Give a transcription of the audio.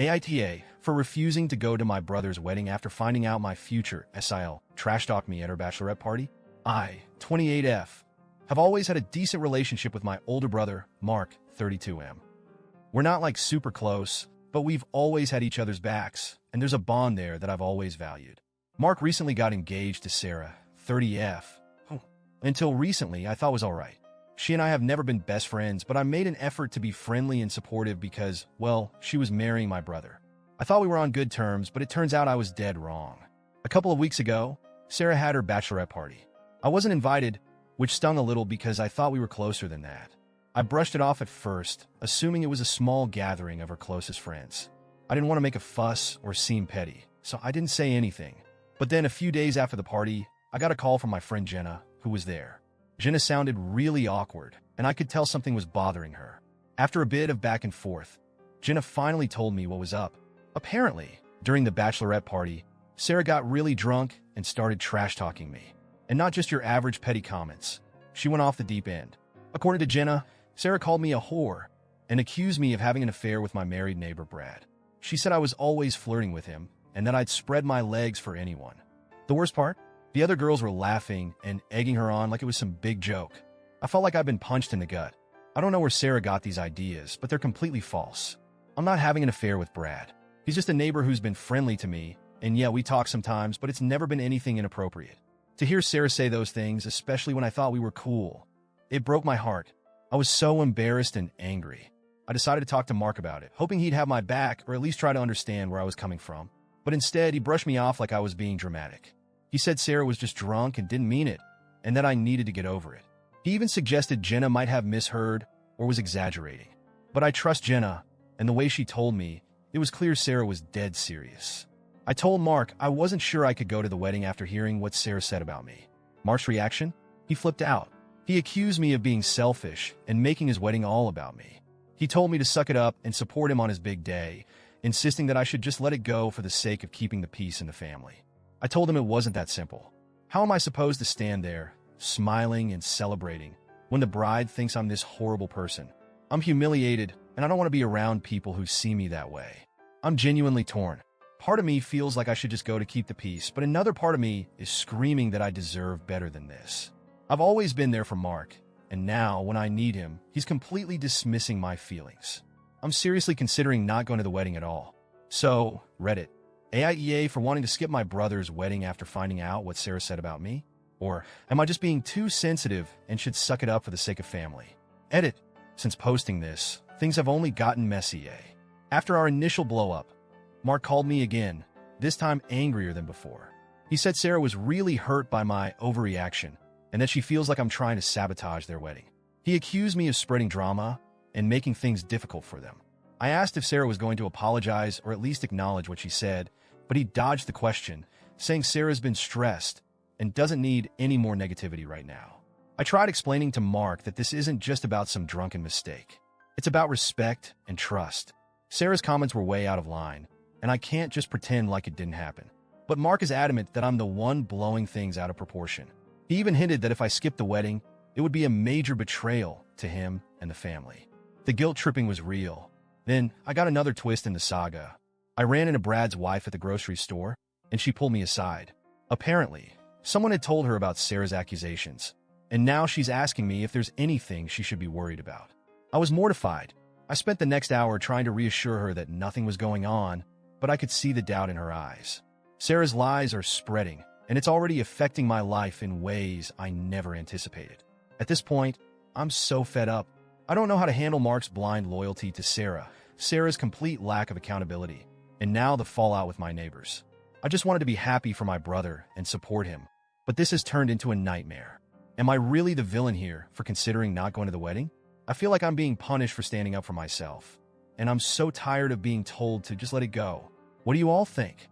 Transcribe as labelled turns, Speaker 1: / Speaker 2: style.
Speaker 1: AITA for refusing to go to my brother's wedding after finding out my future SIL trash-talked me at her bachelorette party. I, 28F, have always had a decent relationship with my older brother, Mark, 32M. We're not like super close, but we've always had each other's backs, and there's a bond there that I've always valued. Mark recently got engaged to Sarah, 30F. Until recently, I thought was alright. She and I have never been best friends, but I made an effort to be friendly and supportive because, well, she was marrying my brother. I thought we were on good terms, but it turns out I was dead wrong. A couple of weeks ago, Sarah had her bachelorette party. I wasn't invited, which stung a little because I thought we were closer than that. I brushed it off at first, assuming it was a small gathering of her closest friends. I didn't want to make a fuss or seem petty, so I didn't say anything. But then a few days after the party, I got a call from my friend Jenna, who was there. Jenna sounded really awkward, and I could tell something was bothering her. After a bit of back and forth, Jenna finally told me what was up. Apparently, during the bachelorette party, Sarah got really drunk and started trash-talking me. And not just your average petty comments. She went off the deep end. According to Jenna, Sarah called me a whore and accused me of having an affair with my married neighbor, Brad. She said I was always flirting with him and that I'd spread my legs for anyone. The worst part? The other girls were laughing and egging her on like it was some big joke. I felt like I'd been punched in the gut. I don't know where Sarah got these ideas, but they're completely false. I'm not having an affair with Brad. He's just a neighbor who's been friendly to me, and yeah, we talk sometimes, but it's never been anything inappropriate. To hear Sarah say those things, especially when I thought we were cool, it broke my heart. I was so embarrassed and angry. I decided to talk to Mark about it, hoping he'd have my back or at least try to understand where I was coming from. But instead, he brushed me off like I was being dramatic. He said Sarah was just drunk and didn't mean it, and that I needed to get over it. He even suggested Jenna might have misheard or was exaggerating. But I trust Jenna, and the way she told me, it was clear Sarah was dead serious. I told Mark I wasn't sure I could go to the wedding after hearing what Sarah said about me. Mark's reaction? He flipped out. He accused me of being selfish and making his wedding all about me. He told me to suck it up and support him on his big day, insisting that I should just let it go for the sake of keeping the peace in the family. I told him it wasn't that simple. How am I supposed to stand there, smiling and celebrating, when the bride thinks I'm this horrible person? I'm humiliated, and I don't want to be around people who see me that way. I'm genuinely torn. Part of me feels like I should just go to keep the peace, but another part of me is screaming that I deserve better than this. I've always been there for Mark, and now, when I need him, he's completely dismissing my feelings. I'm seriously considering not going to the wedding at all. So, Reddit. AITA for wanting to skip my brother's wedding after finding out what Sarah said about me? Or am I just being too sensitive and should suck it up for the sake of family? Edit. Since posting this, things have only gotten messy. After our initial blow-up, Mark called me again, this time angrier than before. He said Sarah was really hurt by my overreaction and that she feels like I'm trying to sabotage their wedding. He accused me of spreading drama and making things difficult for them. I asked if Sarah was going to apologize or at least acknowledge what she said, but he dodged the question, saying Sarah's been stressed and doesn't need any more negativity right now. I tried explaining to Mark that this isn't just about some drunken mistake. It's about respect and trust. Sarah's comments were way out of line, and I can't just pretend like it didn't happen. But Mark is adamant that I'm the one blowing things out of proportion. He even hinted that if I skipped the wedding, it would be a major betrayal to him and the family. The guilt tripping was real. Then I got another twist in the saga. I ran into Brad's wife at the grocery store, and she pulled me aside. Apparently, someone had told her about Sarah's accusations, and now she's asking me if there's anything she should be worried about. I was mortified. I spent the next hour trying to reassure her that nothing was going on, but I could see the doubt in her eyes. Sarah's lies are spreading, and it's already affecting my life in ways I never anticipated. At this point, I'm so fed up. I don't know how to handle Mark's blind loyalty to Sarah, Sarah's complete lack of accountability, and now the fallout with my neighbors. I just wanted to be happy for my brother and support him, but this has turned into a nightmare. Am I really the villain here for considering not going to the wedding? I feel like I'm being punished for standing up for myself, and I'm so tired of being told to just let it go. What do you all think?